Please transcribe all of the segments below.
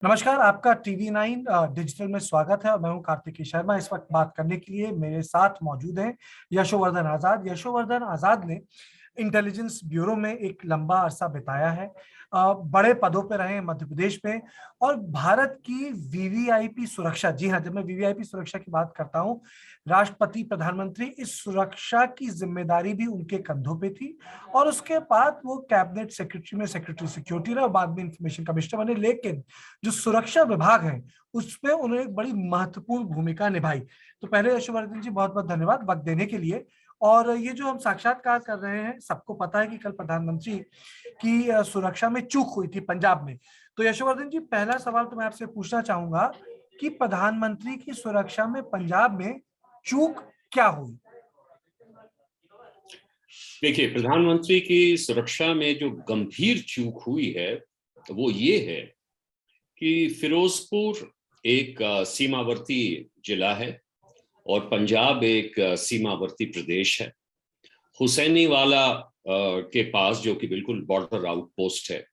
नमस्कार, आपका TV 9 digital में स्वागत है और मैं हूं कार्तिकेय शर्मा। इस वक्त बात करने के लिए मेरे साथ मौजूद हैं यशोवर्धन आजाद। यशोवर्धन आजाद ने इंटेलिजेंस ब्यूरो में एक लंबा अरसा बिताया है, बड़े पदों पर रहे हैं मध्य प्रदेश में। और भारत की वीवीआईपी सुरक्षा, जी हाँ, जब मैं वीवीआईपी सुरक्षा की बात करता हूं, राष्ट्रपति प्रधानमंत्री, इस सुरक्षा की जिम्मेदारी भी उनके कंधों पे थी। और उसके बाद वो कैबिनेट सेक्रेटरी में सेक्रेटरी सिक्योरिटी रहे और बाद में इंफॉर्मेशन कमिश्नर बने। लेकिन जो सुरक्षा विभाग है उसमें उन्होंने एक बड़ी महत्वपूर्ण भूमिका निभाई। तो पहले यशोवर्धन जी, बहुत बहुत धन्यवाद वक्त देने के लिए। और ये जो हम साक्षात्कार कर रहे हैं, सबको पता है कि कल प्रधानमंत्री की सुरक्षा में चूक हुई थी पंजाब में। तो यशोवर्धन जी, पहला सवाल तो मैं आपसे पूछना चाहूंगा कि प्रधानमंत्री की सुरक्षा में पंजाब में चूक क्या हुई? देखिए, प्रधानमंत्री की सुरक्षा में जो गंभीर चूक हुई है वो ये है कि फिरोजपुर एक सीमावर्ती जिला है और पंजाब एक सीमावर्ती प्रदेश है। हुसैनीवाला के पास, जो कि बिल्कुल बॉर्डर आउटपोस्ट है,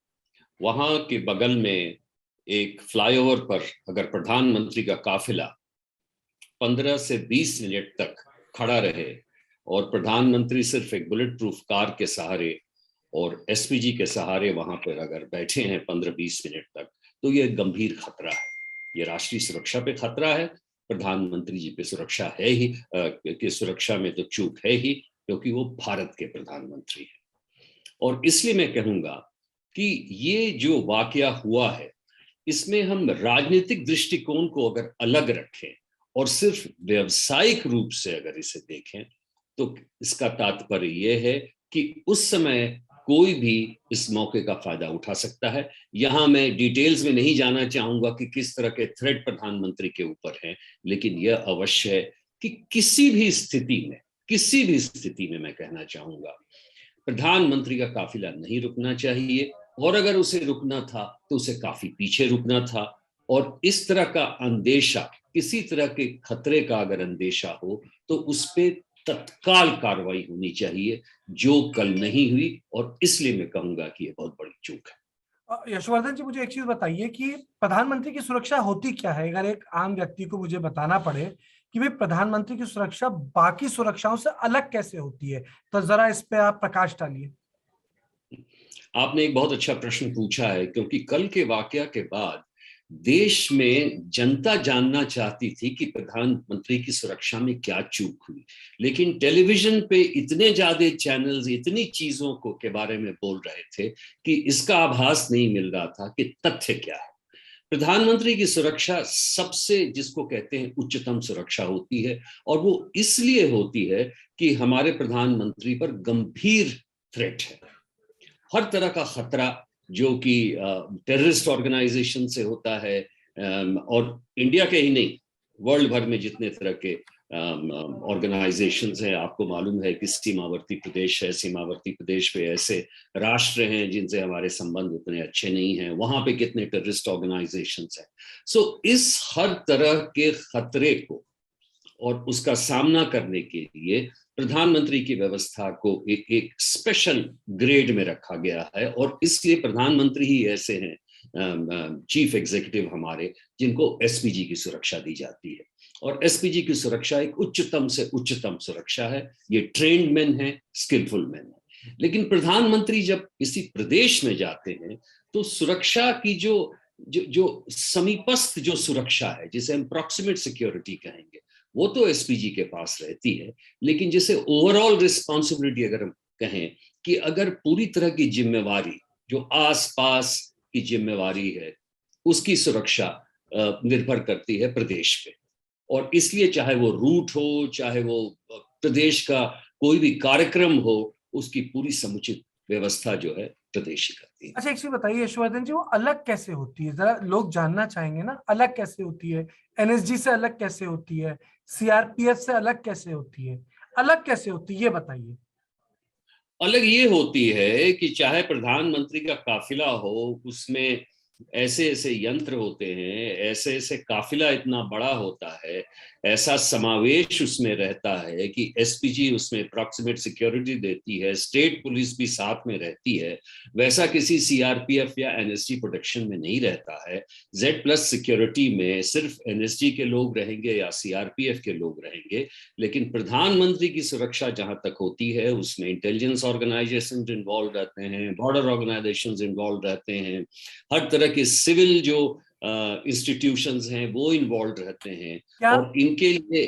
वहां के बगल में एक फ्लाईओवर पर अगर प्रधानमंत्री का काफिला 15 से 20 मिनट तक खड़ा रहे और प्रधानमंत्री सिर्फ एक बुलेट प्रूफ कार के सहारे और एसपीजी के सहारे वहां पर अगर बैठे हैं 15-20 मिनट तक, तो ये गंभीर खतरा है। ये राष्ट्रीय सुरक्षा पे खतरा है। प्रधानमंत्री जी पे सुरक्षा है ही, कि सुरक्षा में तो चूक है ही, क्योंकि वो भारत के प्रधानमंत्री हैं। और इसलिए मैं कहूंगा कि ये जो वाकया हुआ है, इसमें हम राजनीतिक दृष्टिकोण को अगर अलग रखें और सिर्फ व्यवसायिक रूप से अगर इसे देखें, तो इसका तात्पर्य यह है कि उस समय कोई भी इस मौके का फायदा उठा सकता है। यहां मैं डिटेल्स में नहीं जाना चाहूंगा कि किस तरह के थ्रेट प्रधानमंत्री के ऊपर हैं, लेकिन यह अवश्य है कि किसी भी स्थिति में मैं कहना चाहूंगा, प्रधानमंत्री का काफिला नहीं रुकना चाहिए, और अगर उसे रुकना था तो उसे काफी पीछे रुकना था। और इस तरह का अंदेशा, किसी तरह के खतरे का अगर अंदेशा हो, तो उस पर तत्काल कार्रवाई होनी चाहिए, जो कल नहीं हुई। और इसलिए मैं कहूंगा कि यह बहुत बड़ी चूक है। यशोवर्धन जी, मुझे एक चीज बताइए कि प्रधानमंत्री की सुरक्षा होती क्या है? अगर एक आम व्यक्ति को मुझे बताना पड़े कि भाई प्रधानमंत्री की सुरक्षा बाकी सुरक्षाओं से अलग कैसे होती है, तो जरा इस पे आप प्रकाश डालिए। आपने एक बहुत अच्छा प्रश्न पूछा है, क्योंकि कल के वाकया के बाद देश में जनता जानना चाहती थी कि प्रधानमंत्री की सुरक्षा में क्या चूक हुई। लेकिन टेलीविजन पे इतने ज्यादा चैनल्स इतनी चीजों को के बारे में बोल रहे थे कि इसका आभास नहीं मिल रहा था कि तथ्य क्या है। प्रधानमंत्री की सुरक्षा सबसे, जिसको कहते हैं, उच्चतम सुरक्षा होती है। और वो इसलिए होती है कि हमारे प्रधानमंत्री पर गंभीर थ्रेट है, हर तरह का खतरा, जो कि टेररिस्ट ऑर्गेनाइजेशन से होता है, और इंडिया के ही नहीं, वर्ल्ड भर में जितने तरह के ऑर्गेनाइजेशंस हैं, आपको मालूम है कि सीमावर्ती प्रदेश है, सीमावर्ती प्रदेश पे ऐसे राष्ट्र हैं जिनसे हमारे संबंध उतने अच्छे नहीं हैं, वहां पे कितने टेररिस्ट ऑर्गेनाइजेशंस हैं। सो इस हर तरह के खतरे को और उसका सामना करने के लिए प्रधानमंत्री की व्यवस्था को एक स्पेशल ग्रेड में रखा गया है। और इसलिए प्रधानमंत्री ही ऐसे हैं, चीफ एग्जीक्यूटिव हमारे, जिनको एसपीजी की सुरक्षा दी जाती है। और एसपीजी की सुरक्षा एक उच्चतम से उच्चतम सुरक्षा है। ये ट्रेन्ड मैन है, स्किलफुल मैन है। लेकिन प्रधानमंत्री जब किसी प्रदेश में जाते हैं, तो सुरक्षा की जो जो जो समीपस्थ जो सुरक्षा है, जिसे हम प्रॉक्सिमेट सिक्योरिटी कहेंगे, वो तो एसपीजी के पास रहती है। लेकिन जैसे ओवरऑल रिस्पॉन्सिबिलिटी अगर हम कहें कि अगर पूरी तरह की जिम्मेवारी जो आसपास की जिम्मेवारी है, उसकी सुरक्षा निर्भर करती है प्रदेश पे। और इसलिए चाहे वो रूट हो, चाहे वो प्रदेश का कोई भी कार्यक्रम हो, उसकी पूरी समुचित व्यवस्था जो है प्रदेश ही करती है। अच्छा, एक चीज बताइए यशोवर्धन जी, वो अलग कैसे होती है? जरा लोग जानना चाहेंगे ना, अलग कैसे होती है? एनएसजी से अलग कैसे होती है? सीआरपीएफ से अलग कैसे होती है? अलग कैसे होती है, ये बताइए। अलग ये होती है कि चाहे प्रधानमंत्री का काफिला हो, उसमें ऐसे ऐसे यंत्र होते हैं, ऐसे ऐसे काफिला इतना बड़ा होता है, ऐसा समावेश उसमें रहता है कि एसपीजी उसमें अप्रॉक्सीमेट सिक्योरिटी देती है, स्टेट पुलिस भी साथ में रहती है। वैसा किसी सीआरपीएफ या एनएसजी प्रोटेक्शन में नहीं रहता है। Z+ सिक्योरिटी में सिर्फ एनएसजी के लोग रहेंगे या सीआरपीएफ के लोग रहेंगे, लेकिन प्रधानमंत्री की सुरक्षा जहां तक होती है उसमें इंटेलिजेंस ऑर्गेनाइजेशन इन्वॉल्व रहते हैं, बॉर्डर ऑर्गेनाइजेशन इन्वॉल्व रहते हैं, हर तरह के सिविल जो इंस्टीट्यूशंस हैं वो इन्वॉल्व रहते हैं। क्या और इनके लिए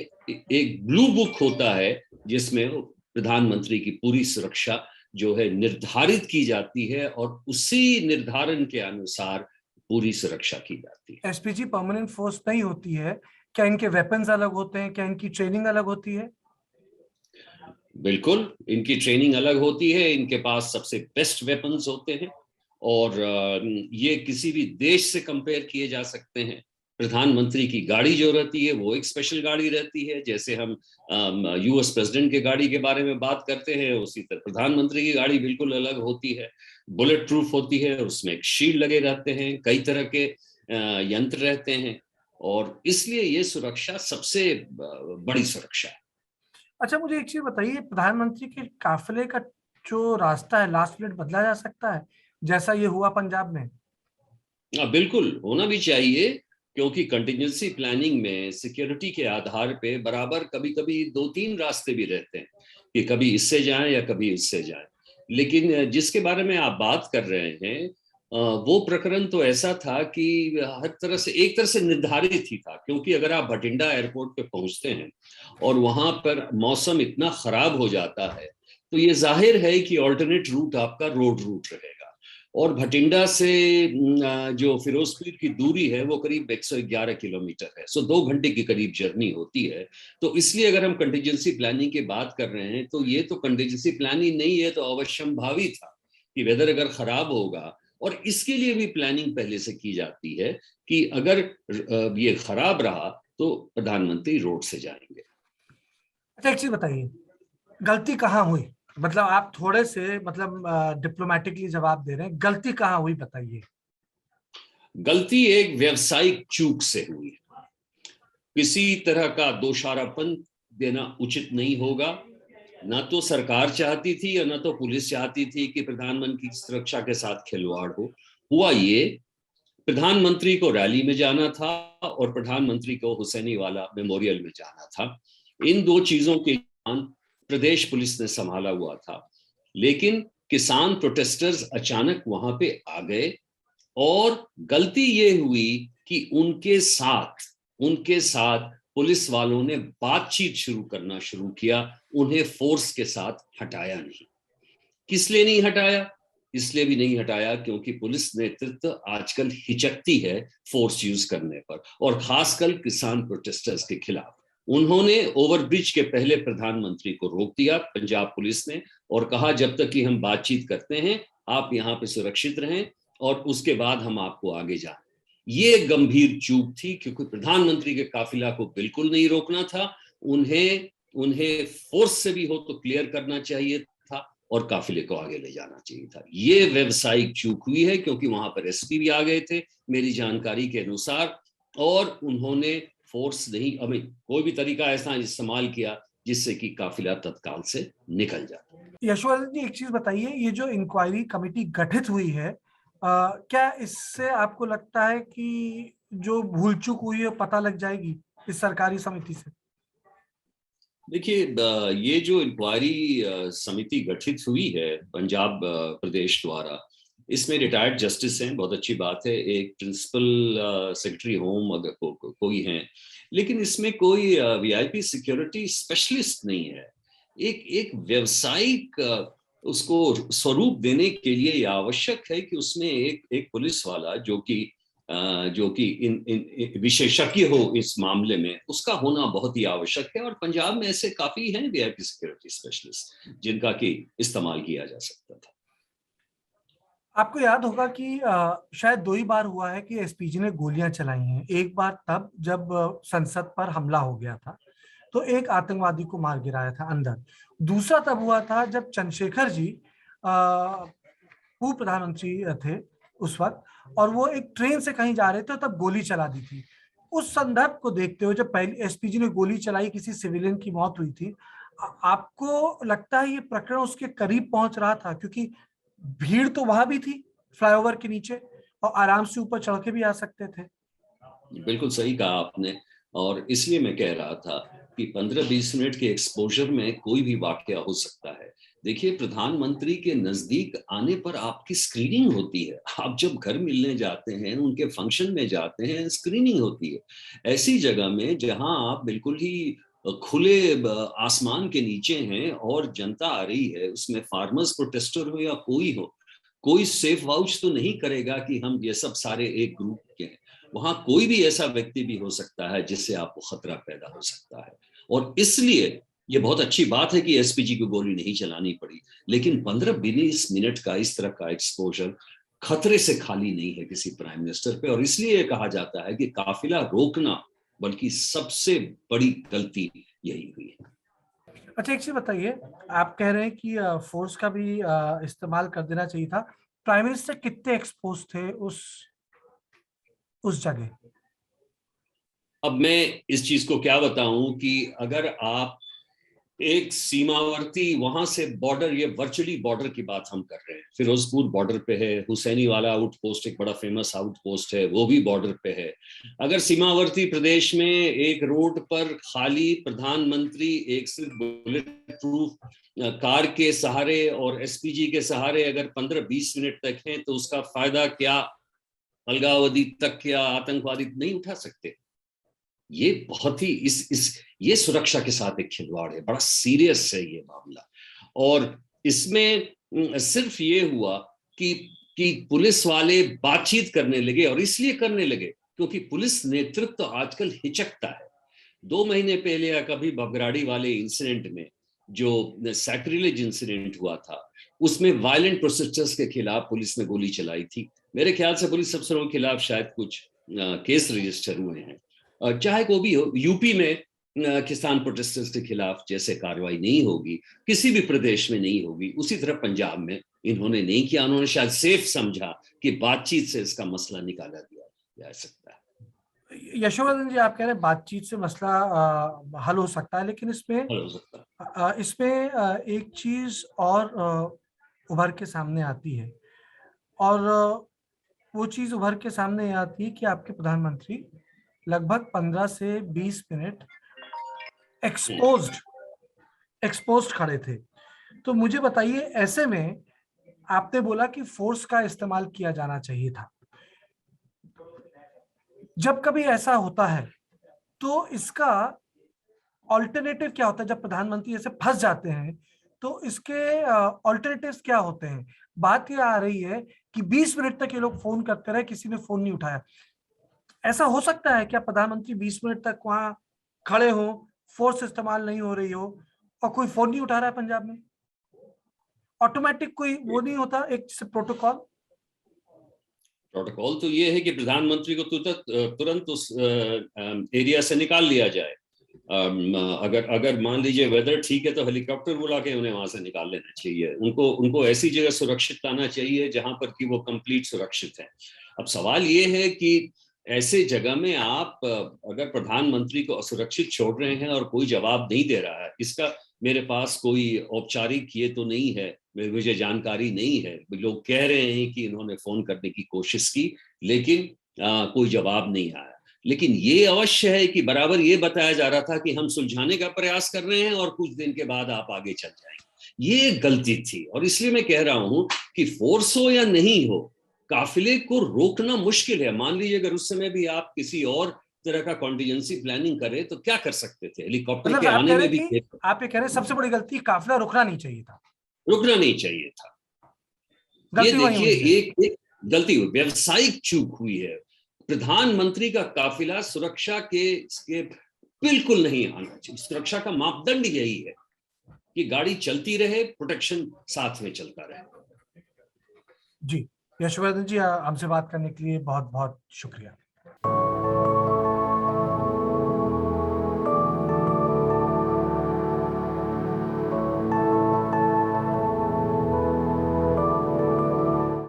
एक ब्लू बुक होता है जिसमें प्रधानमंत्री की पूरी सुरक्षा जो है निर्धारित की जाती है और उसी निर्धारण के अनुसार पूरी सुरक्षा की जाती है। एसपीजी परमानेंट फोर्स नहीं होती है? क्या इनके वेपन्स अलग होते हैं? क्या इनकी ट्रेनिंग अलग होती है? बिल्कुल, इनकी ट्रेनिंग अलग होती है, इनके पास सबसे बेस्ट वेपन्स होते हैं और ये किसी भी देश से कंपेयर किए जा सकते हैं। प्रधानमंत्री की गाड़ी जो रहती है वो एक स्पेशल गाड़ी रहती है, जैसे हम यूएस प्रेसिडेंट के गाड़ी के बारे में बात करते हैं उसी तरह प्रधानमंत्री की गाड़ी बिल्कुल अलग होती है। बुलेट प्रूफ होती है, उसमें एक शील्ड लगे रहते हैं, कई तरह के यंत्र रहते हैं और इसलिए ये सुरक्षा सबसे बड़ी सुरक्षा है। अच्छा, मुझे एक चीज बताइए, प्रधानमंत्री के काफिले का जो रास्ता है लास्ट मिनट बदला जा सकता है, जैसा ये हुआ पंजाब में? बिल्कुल होना भी चाहिए, क्योंकि कंटिजेंसी प्लानिंग में सिक्योरिटी के आधार पे बराबर कभी कभी 2-3 रास्ते भी रहते हैं कि कभी इससे जाएं या कभी इससे जाएं। लेकिन जिसके बारे में आप बात कर रहे हैं वो प्रकरण तो ऐसा था कि हर तरह से एक तरह से निर्धारित ही था, क्योंकि अगर आप भटिंडा एयरपोर्ट पे पहुंचते हैं और वहां पर मौसम इतना खराब हो जाता है तो ये जाहिर है कि ऑल्टरनेट रूट आपका रोड रूट रहेगा। और भटिंडा से जो फिरोजपुर की दूरी है वो करीब 111 किलोमीटर है, सो 2 घंटे की करीब जर्नी होती है। तो इसलिए अगर हम कंटिजेंसी प्लानिंग की बात कर रहे हैं तो ये तो कंटिजेंसी प्लानिंग नहीं है, तो अवश्यंभावी था कि वेदर अगर खराब होगा, और इसके लिए भी प्लानिंग पहले से की जाती है कि अगर ये खराब रहा तो प्रधानमंत्री रोड से जाएंगे। अच्छा, एक चीज बताइए, गलती कहाँ हुई? मतलब आप थोड़े से मतलब डिप्लोमेटिकली जवाब दे रहे हैं, गलती कहाँ हुई बताइए। गलती एक व्यवसायिक चूक से हुई। किसी तरह का दोषारोपण देना उचित नहीं होगा। ना तो सरकार चाहती थी और ना तो पुलिस चाहती थी कि प्रधानमंत्री की सुरक्षा के साथ खिलवाड़ हो। हुआ ये, प्रधानमंत्री को रैली में जाना था और प्रधानमंत्री को हुसैनी वाला मेमोरियल में जाना था। इन दो चीजों के प्रदेश पुलिस ने संभाला हुआ था, लेकिन किसान प्रोटेस्टर्स अचानक वहां पे आ गए और गलती ये हुई कि उनके साथ पुलिस वालों ने बातचीत शुरू करना शुरू किया, उन्हें फोर्स के साथ हटाया नहीं। किस लिए नहीं हटाया? इसलिए भी नहीं हटाया क्योंकि पुलिस नेतृत्व आजकल हिचकती है फोर्स यूज करने पर, और खासकर किसान प्रोटेस्टर्स के खिलाफ। उन्होंने ओवरब्रिज के पहले प्रधानमंत्री को रोक दिया पंजाब पुलिस ने, और कहा जब तक कि हम बातचीत करते हैं आप यहाँ पे सुरक्षित रहें और उसके बाद हम आपको आगे जाएं। ये गंभीर चूक थी क्योंकि प्रधानमंत्री के काफिला को बिल्कुल नहीं रोकना था। उन्हें उन्हें फोर्स से भी हो तो क्लियर करना चाहिए था और काफिले को आगे ले जाना चाहिए था। ये व्यवसायिक चूक हुई है क्योंकि वहां पर एसपी भी आ गए थे मेरी जानकारी के अनुसार, और उन्होंने फोर्स नहीं, हमें कोई भी तरीका ऐसा इस्तेमाल किया जिससे कि काफिला तत्काल से निकल जाता। यशोवर्धन जी, एक चीज बताइए, ये जो इंक्वायरी कमेटी गठित हुई है, क्या इससे आपको लगता है कि जो भूल चूक हुई है पता लग जाएगी इस सरकारी समिति से? देखिए, ये जो इंक्वायरी समिति गठित हुई है पंजाब प्रदेश द्वारा, इसमें रिटायर्ड जस्टिस हैं, बहुत अच्छी बात है, एक प्रिंसिपल सेक्रेटरी होम अगर कोई हैं, लेकिन इसमें कोई वीआईपी सिक्योरिटी स्पेशलिस्ट नहीं है। एक एक व्यावसायिक उसको स्वरूप देने के लिए यह आवश्यक है कि उसमें एक एक पुलिस वाला जो कि इन विशेषज्ञ हो इस मामले में, उसका होना बहुत ही आवश्यक है। और पंजाब में ऐसे काफी हैं वीआईपी सिक्योरिटी स्पेशलिस्ट जिनका कि इस्तेमाल किया जा सकता था। आपको याद होगा कि शायद 2 ही बार हुआ है कि एसपीजी ने गोलियां चलाई हैं। एक बार तब जब संसद पर हमला हो गया था तो एक आतंकवादी को मार गिराया था अंदर। दूसरा तब हुआ था जब चंद्रशेखर जी पूर्व प्रधानमंत्री थे, उस वक्त, और वो एक ट्रेन से कहीं जा रहे थे, तब गोली चला दी थी। उस संदर्भ को देखते हुए जब पहले एसपीजी ने गोली चलाई, किसी सिविलियन की मौत हुई थी, आपको लगता है ये प्रकरण उसके करीब पहुंच रहा था? क्योंकि भीड़ तो वहां भी थी फ्लाईओवर के नीचे, और आराम से ऊपर चढ़ के भी आ सकते थे। बिल्कुल सही कहा आपने, और इसलिए मैं कह रहा था कि 15-20 मिनट के एक्सपोजर में कोई भी वाकया हो सकता है। देखिए, प्रधानमंत्री के नजदीक आने पर आपकी स्क्रीनिंग होती है। आप जब घर मिलने जाते हैं, उनके फंक्शन में जाते हैं, स्क्रीनिंग होती है। ऐसी जगह में जहां आप बिल्कुल ही खुले आसमान के नीचे हैं और जनता आ रही है, उसमें फार्मर्स प्रोटेस्टर हो या कोई हो, कोई सेफ वाउच तो नहीं करेगा कि हम ये सब सारे एक ग्रुप के हैं। वहां कोई भी ऐसा व्यक्ति भी हो सकता है जिससे आपको खतरा पैदा हो सकता है। और इसलिए ये बहुत अच्छी बात है कि एसपीजी को गोली नहीं चलानी पड़ी, लेकिन 15-20 मिनट का इस तरह का एक्सपोजर खतरे से खाली नहीं है किसी प्राइम मिनिस्टर पे। और इसलिए कहा जाता है कि काफिला रोकना बल्कि सबसे बड़ी गलती यही हुई है। अच्छा, एक चीज बताइए, आप कह रहे हैं कि फोर्स का भी इस्तेमाल कर देना चाहिए था। प्राइम मिनिस्टर कितने एक्सपोज थे उस जगह? अब मैं इस चीज को क्या बताऊं कि अगर आप एक सीमावर्ती वहां से बॉर्डर, ये वर्चुअली बॉर्डर की बात हम कर रहे हैं, फिरोजपुर बॉर्डर पे है, हुसैनी वाला आउटपोस्ट एक बड़ा फेमस आउटपोस्ट है, वो भी बॉर्डर पे है। अगर सीमावर्ती प्रदेश में एक रोड पर खाली प्रधानमंत्री एक सिर्फ बुलेट प्रूफ कार के सहारे और एसपीजी के सहारे अगर 15-20 मिनट तक हैं, तो उसका फायदा क्या अलगाववादी तक या आतंकवादी नहीं उठा सकते? ये बहुत ही इस ये सुरक्षा के साथ एक खिलवाड़ है, बड़ा सीरियस है ये मामला। और इसमें सिर्फ ये हुआ कि पुलिस वाले बातचीत करने लगे, और इसलिए करने लगे क्योंकि पुलिस नेतृत्व तो आजकल हिचकता है। 2 महीने पहले या कभी बगराड़ी वाले इंसिडेंट में, जो सैक्रिलेज इंसिडेंट हुआ था, उसमें वायलेंट प्रोटेस्टर्स के खिलाफ पुलिस ने गोली चलाई थी। मेरे ख्याल से पुलिस अफसरों के खिलाफ शायद कुछ केस रजिस्टर हुए हैं। चाहे को भी हो, यूपी में किसान प्रोटेस्टर्स के खिलाफ जैसे कार्रवाई नहीं होगी, किसी भी प्रदेश में नहीं होगी, उसी तरह पंजाब में इन्होंने नहीं किया। उन्होंने शायद सेफ समझा कि बातचीत से इसका मसला निकाला जा सकता है। यशोवर्धन जी, आप कह रहे हैं बातचीत से मसला हल हो सकता है, लेकिन इसमें हल हो सकता है। एक चीज और उभर के सामने आती है, और वो चीज उभर के सामने आती है कि आपके प्रधानमंत्री लगभग 15 से 20 मिनट एक्सपोज्ड एक्सपोज्ड खड़े थे। तो मुझे बताइए, ऐसे में आपने बोला कि फोर्स का इस्तेमाल किया जाना चाहिए था। जब कभी ऐसा होता है तो इसका ऑल्टरनेटिव क्या होता है? जब प्रधानमंत्री ऐसे फंस जाते हैं तो इसके ऑल्टरनेटिव्स क्या होते हैं? बात ये आ रही है कि 20 मिनट तक ये लोग फोन करते रहे, किसी ने फोन नहीं उठाया। ऐसा हो सकता है क्या प्रधानमंत्री 20 मिनट तक वहां खड़े हो, फोर्स इस्तेमाल नहीं हो रही हो, और कोई फोन नहीं उठा रहा है पंजाब में? ऑटोमेटिक कोई वो नहीं होता एक प्रोटोकॉल? प्रोटोकॉल तो ये है कि प्रधानमंत्री को तुरंत उस एरिया से निकाल लिया जाए। अगर मान लीजिए वेदर ठीक है तो हेलीकॉप्टर बुला के उन्हें वहां से निकाल लेना चाहिए। उनको ऐसी जगह सुरक्षित लाना चाहिए जहां पर कि वो कंप्लीट सुरक्षित है। अब सवाल ये है कि ऐसे जगह में आप अगर प्रधानमंत्री को असुरक्षित छोड़ रहे हैं और कोई जवाब नहीं दे रहा है, इसका मेरे पास कोई औपचारिक ये तो नहीं है, मुझे जानकारी नहीं है। लोग कह रहे हैं कि इन्होंने फोन करने की कोशिश की, लेकिन कोई जवाब नहीं आया। लेकिन ये अवश्य है कि बराबर ये बताया जा रहा था कि हम सुलझाने का प्रयास कर रहे हैं और कुछ दिन के बाद आप आगे चल जाएंगे। ये गलती थी, और इसलिए मैं कह रहा हूं कि फोर्स हो या नहीं हो, काफिले को रोकना मुश्किल है। मान लीजिए अगर उस समय भी आप किसी और तरह का कॉन्टिजेंसी प्लानिंग करें तो क्या कर सकते थे? हेलीकॉप्टर मतलब के आप आने कह रहे में हैं भी कि आप ये कह रहे हैं सबसे बड़ी गलती, काफिला रुकना नहीं चाहिए था। रुकना नहीं चाहिए था। ये गलती वही देखिए, हुई है। एक गलती हुई, व्यवसायिक चूक हुई है। प्रधानमंत्री का काफिला सुरक्षा के बिल्कुल नहीं आना चाहिए। सुरक्षा का मापदंड यही है कि गाड़ी चलती रहे, प्रोटेक्शन साथ में चलता रहे। जी, यशवर्धन जी, हमसे बात करने के लिए बहुत बहुत शुक्रिया।